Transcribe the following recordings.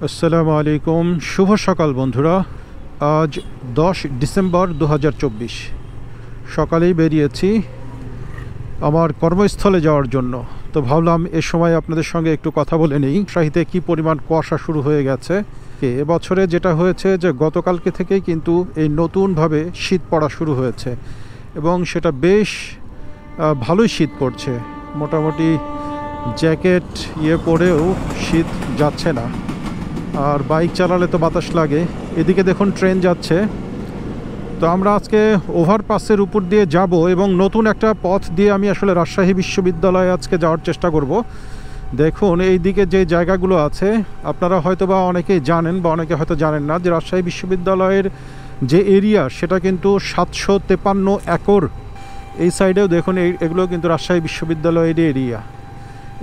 আসসালামু আলাইকুম, শুভ সকাল বন্ধুরা। আজ 10 ডিসেম্বর 2024 সকালেই বেরিয়েছি আমার কর্মস্থলে যাওয়ার জন্য। তো ভাবলাম এ সময় আপনাদের সঙ্গে একটু কথা বলে নেই। রাজশাহীতে কী পরিমাণ কুয়াশা শুরু হয়ে গেছে। এবছরে যেটা হয়েছে যে গতকালকে থেকেই কিন্তু এই নতুনভাবে শীত পড়া শুরু হয়েছে এবং সেটা বেশ ভালোই শীত পড়ছে। মোটামুটি জ্যাকেট পরেও শীত যাচ্ছে না, আর বাইক চালালে তো বাতাস লাগে। এদিকে দেখুন ট্রেন যাচ্ছে। তো আমরা আজকে ওভারপাসের উপর দিয়ে যাব এবং নতুন একটা পথ দিয়ে আমি আসলে রাজশাহী বিশ্ববিদ্যালয়ে আজকে যাওয়ার চেষ্টা করব। দেখুন এই দিকে যে জায়গাগুলো আছে আপনারা হয়তো বা অনেকেই জানেন বা অনেকে হয়তো জানেন না যে রাজশাহী বিশ্ববিদ্যালয়ের যে এরিয়া সেটা কিন্তু 753 একর। এই সাইডেও দেখুন এগুলো কিন্তু রাজশাহী বিশ্ববিদ্যালয়ের এরিয়া।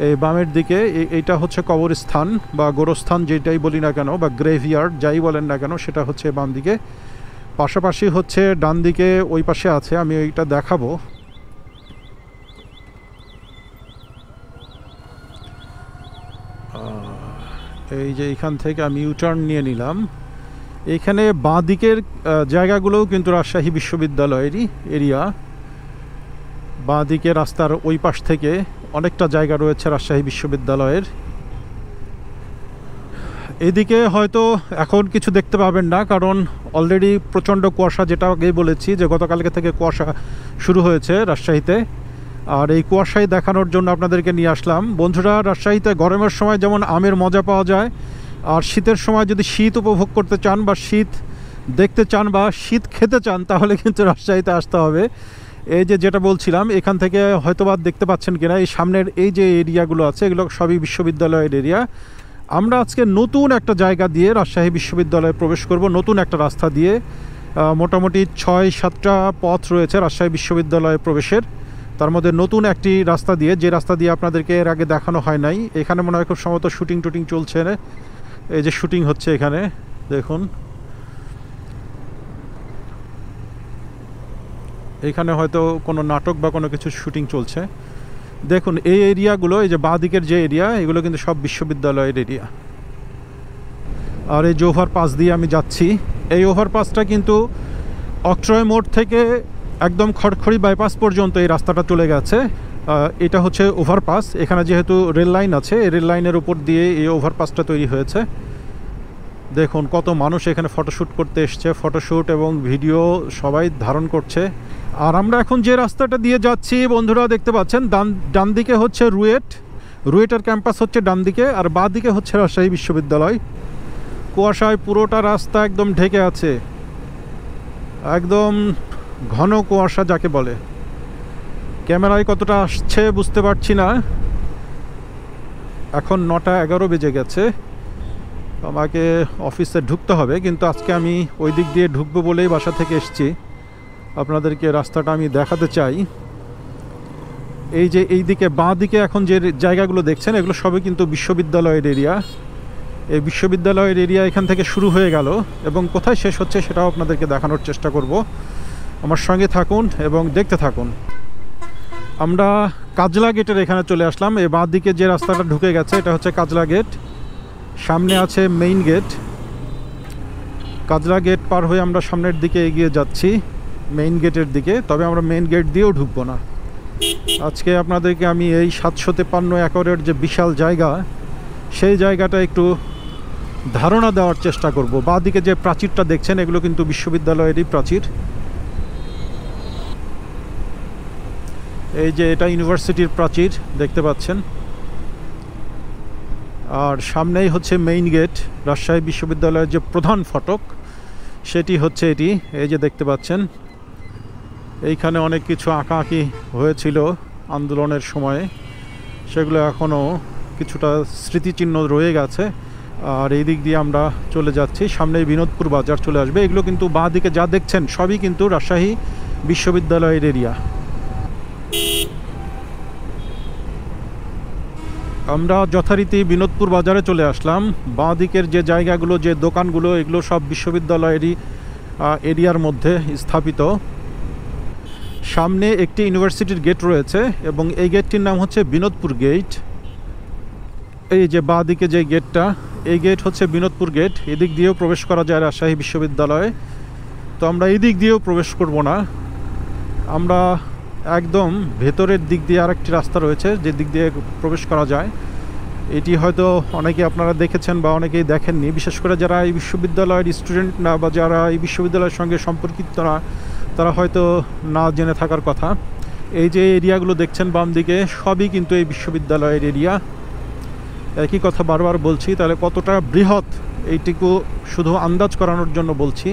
এই বামের দিকে এইটা হচ্ছে কবরস্থান বা গোরস্থান, যেটাই বলি না কেন, বা গ্রেভইয়ার্ড যাই বলেন না কেন, সেটা হচ্ছে বাম দিকে। পাশাপাশি হচ্ছে ডান দিকে ওই পাশে আছে, আমি ওইটা দেখাবো। এই যে এইখান থেকে আমি ইউটার্ন নিয়ে নিলাম। এইখানে বাঁ দিকের জায়গাগুলোও কিন্তু রাজশাহী বিশ্ববিদ্যালয়েরই এরিয়া। বাঁ দিকে রাস্তার ওই পাশ থেকে অনেকটা জায়গা রয়েছে রাজশাহী বিশ্ববিদ্যালয়ের। এদিকে হয়তো এখন কিছু দেখতে পাবেন না, কারণ অলরেডি প্রচণ্ড কুয়াশা, যেটা আগেই বলেছি যে গতকালকে থেকে কুয়াশা শুরু হয়েছে রাজশাহীতে। আর এই কুয়াশায় দেখানোর জন্য আপনাদেরকে নিয়ে আসলাম। বন্ধুরা, রাজশাহীতে গরমের সময় যেমন আমের মজা পাওয়া যায়, আর শীতের সময় যদি শীত উপভোগ করতে চান বা শীত দেখতে চান বা শীত খেতে চান, তাহলে কিন্তু রাজশাহীতে আসতে হবে। এই যেটা বলছিলাম, এখান থেকে হয়তোবা দেখতে পাচ্ছেন কিনা, এই সামনের এই যে এরিয়াগুলো আছে এগুলো সবই বিশ্ববিদ্যালয়ের এরিয়া। আমরা আজকে নতুন একটা জায়গা দিয়ে রাজশাহী বিশ্ববিদ্যালয়ে প্রবেশ করব, নতুন একটা রাস্তা দিয়ে। মোটামুটি 6-7টা পথ রয়েছে রাজশাহী বিশ্ববিদ্যালয়ে প্রবেশের। তার মধ্যে নতুন একটি রাস্তা দিয়ে, যে রাস্তা দিয়ে আপনাদেরকে এর আগে দেখানো হয় নাই। এখানে মনে হয় খুব সম্ভবত শুটিং চলছে। এই যে শুটিং হচ্ছে এখানে, দেখুন এখানে হয়তো কোনো নাটক বা কোনো কিছু শুটিং চলছে। দেখুন এই এরিয়াগুলো, এই যে বাঁ দিকের যে এরিয়া, এগুলো কিন্তু সব বিশ্ববিদ্যালয়ের এরিয়া। আর এই যে ওভারপাস দিয়ে আমি যাচ্ছি, এই ওভারপাসটা কিন্তু অক্ট্রয় মোড় থেকে একদম খড়খড়ি বাইপাস পর্যন্ত এই রাস্তাটা চলে গেছে। এটা হচ্ছে ওভারপাস। এখানে যেহেতু রেল লাইন আছে, এই রেল লাইনের উপর দিয়ে এই ওভারপাসটা তৈরি হয়েছে। দেখুন কত মানুষ এখানে ফটোশ্যুট করতে এসছে, ফটোশ্যুট এবং ভিডিও সবাই ধারণ করছে। আর আমরা এখন যে রাস্তাটা দিয়ে যাচ্ছি বন্ধুরা, দেখতে পাচ্ছেন ডান দিকে হচ্ছে রুয়েটের ক্যাম্পাস হচ্ছে ডান দিকে, আর বাঁ দিকে হচ্ছে রাজশাহী বিশ্ববিদ্যালয়। কুয়াশায় পুরোটা রাস্তা একদম ঢেকে আছে, একদম ঘন কুয়াশা যাকে বলে। ক্যামেরায় কতটা আসছে বুঝতে পারছি না। এখন 9:11 বেজে গেছে, আমাকে অফিসে ঢুকতে হবে, কিন্তু আজকে আমি ওই দিক দিয়ে ঢুকবো বলেই বাসা থেকে এসেছি। আপনাদেরকে রাস্তাটা আমি দেখাতে চাই। এই যে এই দিকে বাঁ দিকে এখন যে জায়গাগুলো দেখছেন, এগুলো সবই কিন্তু বিশ্ববিদ্যালয়ের এরিয়া। এই বিশ্ববিদ্যালয়ের এরিয়া এখান থেকে শুরু হয়ে গেল এবং কোথায় শেষ হচ্ছে সেটাও আপনাদেরকে দেখানোর চেষ্টা করব। আমার সঙ্গে থাকুন এবং দেখতে থাকুন। আমরা কাজলা গেটের এখানে চলে আসলাম। এই বাঁ দিকে যে রাস্তাটা ঢুকে গেছে এটা হচ্ছে কাজলা গেট। সামনে আছে মেইন গেট। কাজলা গেট পার হয়ে আমরা সামনের দিকে এগিয়ে যাচ্ছি মেইন গেটের দিকে। তবে আমরা মেইন গেট দিয়েও ঢুকবো না। আজকে আপনাদেরকে আমি এই 753 একরের যে বিশাল জায়গা, সেই জায়গাটা একটু ধারণা দেওয়ার চেষ্টা করব। বাঁ দিকে যে প্রাচীরটা দেখছেন এগুলো কিন্তু বিশ্ববিদ্যালয়েরই প্রাচীর। এই যে এটা ইউনিভার্সিটির প্রাচীর দেখতে পাচ্ছেন। আর সামনেই হচ্ছে মেইন গেট। রাজশাহী বিশ্ববিদ্যালয়ের যে প্রধান ফটক সেটি হচ্ছে এটি। এই যে দেখতে পাচ্ছেন, এইখানে অনেক কিছু আঁকাআঁকি হয়েছিল আন্দোলনের সময়ে, সেগুলো এখনও কিছুটা স্মৃতিচিহ্ন রয়ে গেছে। আর এই দিক দিয়ে আমরা চলে যাচ্ছি, সামনেই বিনোদপুর বাজার চলে আসবে। এগুলো কিন্তু বাঁ দিকে যা দেখছেন সবই কিন্তু রাজশাহী বিশ্ববিদ্যালয়ের এরিয়া। আমরা যথারীতি বিনোদপুর বাজারে চলে আসলাম। বাঁ দিকের যে জায়গাগুলো, যে দোকানগুলো, এগুলো সব বিশ্ববিদ্যালয়েরই এরিয়ার মধ্যে স্থাপিত। সামনে একটি ইউনিভার্সিটির গেট রয়েছে এবং এই গেটটির নাম হচ্ছে বিনোদপুর গেট। এই যে বাঁ দিকে যে গেটটা, এই গেট হচ্ছে বিনোদপুর গেট, এদিক দিয়েও প্রবেশ করা যায় রাজশাহী বিশ্ববিদ্যালয়ে। তো আমরা এই দিক দিয়েও প্রবেশ করব না, আমরা একদম ভেতরের দিক দিয়ে আরেকটি রাস্তা রয়েছে যে দিক দিয়ে প্রবেশ করা যায়। এটি হয়তো অনেকে আপনারা দেখেছেন বা অনেকেই দেখেননি, বিশেষ করে যারা এই বিশ্ববিদ্যালয়ের স্টুডেন্ট না বা যারা এই বিশ্ববিদ্যালয়ের সঙ্গে সম্পর্কিত না, তারা হয়তো না জেনে থাকার কথা। এই যে এরিয়াগুলো দেখছেন বাম দিকে, সবই কিন্তু এই বিশ্ববিদ্যালয়ের এরিয়া। একই কথা বারবার বলছি, তাহলে কতটা বৃহৎ এইটুকু শুধু আন্দাজ করানোর জন্য বলছি।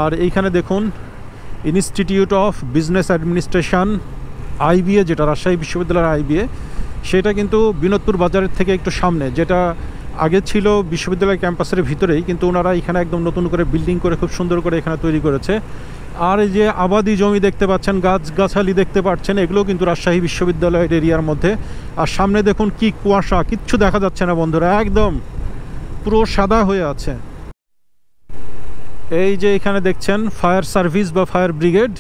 আর এইখানে দেখুন institute of business administration, IBA, যেটা রাজশাহী বিশ্ববিদ্যালয়ের আইবিএ, সেটা কিন্তু বিনোদপুর বাজারের থেকে একটু সামনে। যেটা আগে ছিল বিশ্ববিদ্যালয় ক্যাম্পাসের ভিতরেই, কিন্তু ওনারা এখানে একদম নতুন করে বিল্ডিং করে খুব সুন্দর করে এখানে তৈরি করেছে। আর এই যে আবাদি জমি দেখতে পাচ্ছেন, গাছগাছালি দেখতে পাচ্ছেন, এগুলো কিন্তু রাজশাহী বিশ্ববিদ্যালয়ের এরিয়ার মধ্যে। আর সামনে দেখুন কি কুয়াশা, কিচ্ছু দেখা যাচ্ছে না বন্ধুরা, একদম পুরো সাদা হয়ে আছে। এই যে এখানে দেখছেন ফায়ার সার্ভিস বা ফায়ার ব্রিগেড,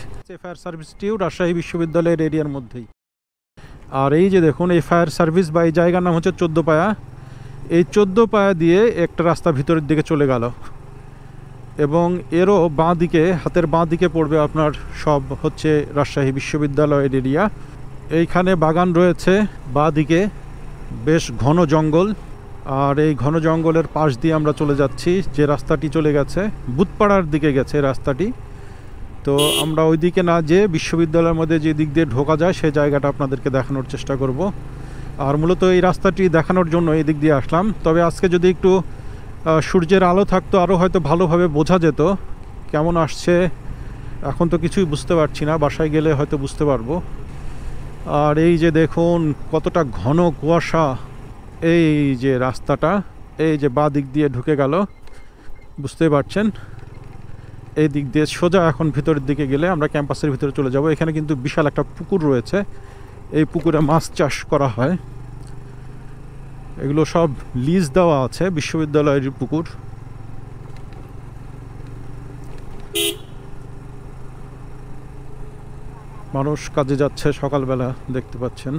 ফায়ার সার্ভিসটিও রাজশাহী বিশ্ববিদ্যালয়ের এরিয়ার মধ্যেই। আর এই যে দেখুন এই ফায়ার সার্ভিস বা এই জায়গার নাম হচ্ছে 14 পায়া। এই 14 পায়া দিয়ে একটা রাস্তা ভিতরের দিকে চলে গেল, এবং এরও বাঁ দিকে, হাতের বাঁ দিকে পড়বে আপনার সব হচ্ছে রাজশাহী বিশ্ববিদ্যালয়ের এরিয়া। এইখানে বাগান রয়েছে বাঁ দিকে, বেশ ঘন জঙ্গল। আর এই ঘন জঙ্গলের পাশ দিয়ে আমরা চলে যাচ্ছি, যে রাস্তাটি চলে গেছে বুধপাড়ার দিকে গেছে রাস্তাটি। তো আমরা ওই দিকে না যেয়ে বিশ্ববিদ্যালয়ের মধ্যে যে দিক দিয়ে ঢোকা যায় সেই জায়গাটা আপনাদেরকে দেখানোর চেষ্টা করব। আর মূলত এই রাস্তাটি দেখানোর জন্য এই দিক দিয়ে আসলাম। তবে আজকে যদি একটু সূর্যের আলো থাকতো আরও হয়তো ভালোভাবে বোঝা যেত কেমন আসছে। এখন তো কিছুই বুঝতে পারছি না, বাসায় গেলে হয়তো বুঝতে পারবো। আর এই যে দেখুন কতটা ঘন কুয়াশা। এই যে রাস্তাটা, এই যে বাঁ দিক দিয়ে ঢুকে গেল, বুঝতে পারছেন। এই দিক দিয়ে সোজা এখন ভিতরের দিকে গেলে আমরা ক্যাম্পাসের ভিতরে চলে যাব। এখানে কিন্তু বিশাল একটা পুকুর রয়েছে, এই পুকুরে মাছ চাষ করা হয়। এগুলো সব লিজ দেওয়া আছে, বিশ্ববিদ্যালয়ের পুকুর। মানুষ কাজে যাচ্ছে সকালবেলা, দেখতে পাচ্ছেন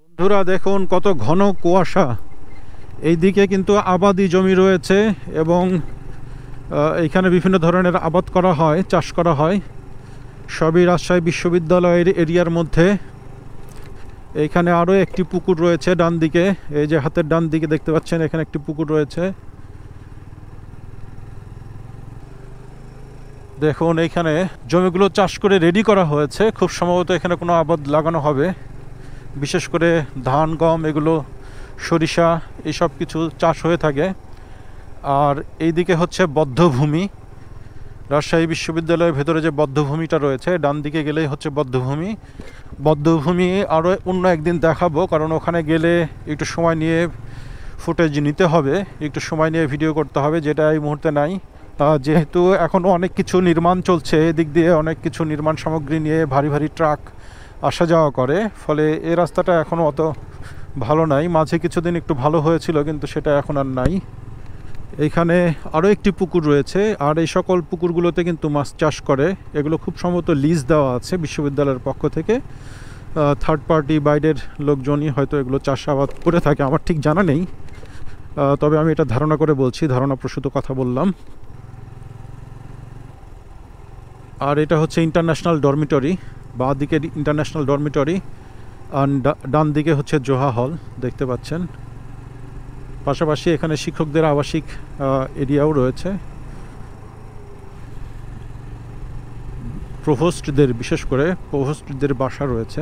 বন্ধুরা। দেখুন কত ঘন কুয়াশা। এইদিকে কিন্তু আবাদি জমি রয়েছে, এবং এইখানে বিভিন্ন ধরনের আবাদ করা হয়, চাষ করা হয়, সবই রাজশাহী বিশ্ববিদ্যালয়ের এরিয়ার মধ্যে। এইখানে আরও একটি পুকুর রয়েছে ডান দিকে, এই যে হাতের ডান দিকে দেখতে পাচ্ছেন, এখানে একটি পুকুর রয়েছে। দেখুন এইখানে জমিগুলো চাষ করে রেডি করা হয়েছে, খুব সম্ভবত এখানে কোনো আবাদ লাগানো হবে, বিশেষ করে ধান, গম, এগুলো, সরিষা, এইসব কিছু চাষ হয়ে থাকে। আর এইদিকে হচ্ছে বদ্ধভূমি, রাজশাহী বিশ্ববিদ্যালয়ের ভেতরে যে বদ্ধভূমিটা রয়েছে, ডান দিকে গেলেই হচ্ছে বদ্ধভূমি। বদ্ধভূমি আরও অন্য একদিন দেখাবো, কারণ ওখানে গেলে একটু সময় নিয়ে ফুটেজ নিতে হবে, একটু সময় নিয়ে ভিডিও করতে হবে, যেটা এই মুহূর্তে নাই। যেহেতু এখনও অনেক কিছু নির্মাণ চলছে, এদিক দিয়ে অনেক কিছু নির্মাণ সামগ্রী নিয়ে ভারী ভারী ট্রাক আসা যাওয়া করে, ফলে এই রাস্তাটা এখনও অত ভালো নাই। মাঝে কিছুদিন একটু ভালো হয়েছিল, কিন্তু সেটা এখন আর নাই। এইখানে আরও একটি পুকুর রয়েছে, আর এই সকল পুকুরগুলোতে কিন্তু মাছ চাষ করে। এগুলো খুব সম্ভবত লিজ দেওয়া আছে বিশ্ববিদ্যালয়ের পক্ষ থেকে, থার্ড পার্টি, বাইরের লোকজনই হয়তো এগুলো চাষাবাদ করে থাকে, আমার ঠিক জানা নেই। তবে আমি এটা ধারণা করে বলছি, ধারণাপ্রসূত কথা বললাম। আর এটা হচ্ছে ইন্টারন্যাশনাল ডরমিটরি, বাঁ দিকে ইন্টারন্যাশনাল ডরমিটরি, আর ডান দিকে হচ্ছে জোহা হল, দেখতে পাচ্ছেন। পাশাপাশি এখানে শিক্ষকদের আবাসিক এরিয়াও রয়েছে, প্রভোস্টদের, বিশেষ করে প্রভোস্টদের বাসা রয়েছে।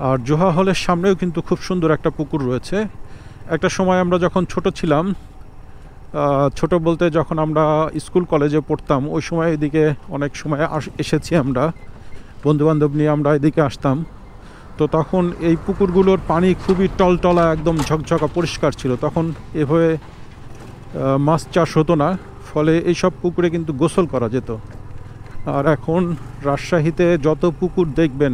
আর জোহা হলের সামনেও কিন্তু খুব সুন্দর একটা পুকুর রয়েছে। একটা সময় আমরা যখন ছোট ছিলাম, ছোট বলতে যখন আমরা স্কুল কলেজে পড়তাম, ওই সময় এদিকে অনেক সময় এসেছি আমরা, বন্ধুবান্ধব নিয়ে আমরা এদিকে আসতাম। তো তখন এই পুকুরগুলোর পানি খুবই টলটলা, একদম ঝকঝকা পরিষ্কার ছিল। তখন এভাবে মাছ চাষ হতো না, ফলে এইসব পুকুরে কিন্তু গোসল করা যেত। আর এখন রাজশাহীতে যত পুকুর দেখবেন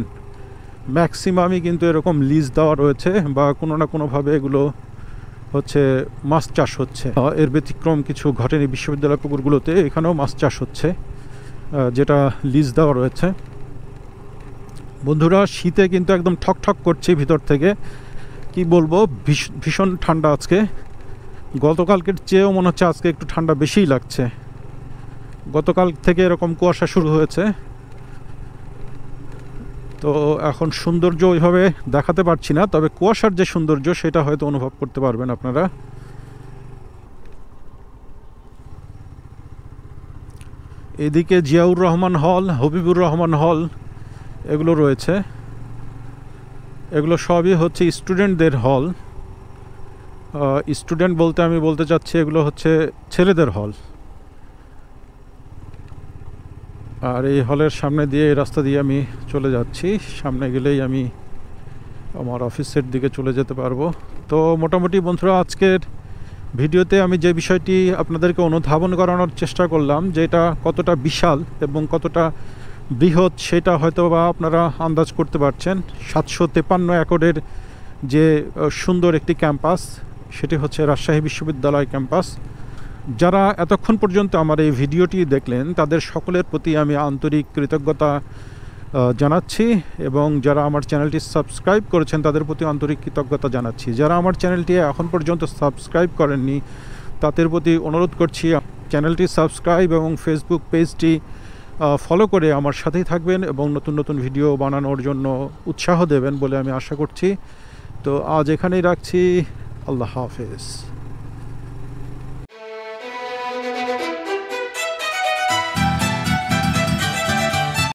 ম্যাক্সিমামই কিন্তু এরকম লিজ দেওয়া রয়েছে, বা কোনো না কোনোভাবে এগুলো হচ্ছে মাছ চাষ হচ্ছে। এর ব্যতিক্রম কিছু ঘটেনি বিশ্ববিদ্যালয় পুকুরগুলোতে, এখানেও মাছ চাষ হচ্ছে, যেটা লিজ দেওয়া রয়েছে। বন্ধুরা, শীতে কিন্তু একদম ঠকঠক করছে ভিতর থেকে, কি বলবো, ভীষণ ঠান্ডা আজকে। গতকালকের চেয়েও মনে হচ্ছে আজকে একটু ঠান্ডা বেশিই লাগছে। গতকাল থেকে এরকম কুয়াশা শুরু হয়েছে, তো এখন সৌন্দর্য ওইভাবে দেখাতে পারছি না, তবে কুয়াশার যে সৌন্দর্য সেটা হয়তো অনুভব করতে পারবেন আপনারা। এদিকে জিয়াউর রহমান হল, হবিবুর রহমান হল এগুলো রয়েছে। এগুলো সবই হচ্ছে স্টুডেন্টদের হল। স্টুডেন্ট বলতে আমি বলতে চাচ্ছি এগুলো হচ্ছে ছেলেদের হল। আর এই হলের সামনে দিয়ে, এই রাস্তা দিয়ে আমি চলে যাচ্ছি। সামনে গেলেই আমি আমার অফিসের দিকে চলে যেতে পারবো। তো মোটামুটি বন্ধুরা, আজকের ভিডিওতে আমি যে বিষয়টি আপনাদেরকে অনুধাবন করানোর চেষ্টা করলাম, যে এটা কতটা বিশাল এবং কতটা বৃহৎ সেটা হয়তো বা আপনারা আন্দাজ করতে পারছেন। 753 একরের যে সুন্দর একটি ক্যাম্পাস, সেটি হচ্ছে রাজশাহী বিশ্ববিদ্যালয় ক্যাম্পাস। যারা এতক্ষণ পর্যন্ত আমার এই ভিডিওটি দেখলেন তাদের সকলের প্রতি আমি আন্তরিক কৃতজ্ঞতা জানাচ্ছি, এবং যারা আমার চ্যানেলটি সাবস্ক্রাইব করেছেন তাদের প্রতি আন্তরিক কৃতজ্ঞতা জানাচ্ছি। যারা আমার চ্যানেলটি এখন পর্যন্ত সাবস্ক্রাইব করেননি তাদের প্রতি অনুরোধ করছি চ্যানেলটি সাবস্ক্রাইব এবং ফেসবুক পেজটি ফলো করে আমার সাথেই থাকবেন এবং নতুন নতুন ভিডিও বানানোর জন্য উৎসাহ দেবেন বলে আমি আশা করছি। তো আজ এখানেই রাখছি। আল্লাহ হাফেজ।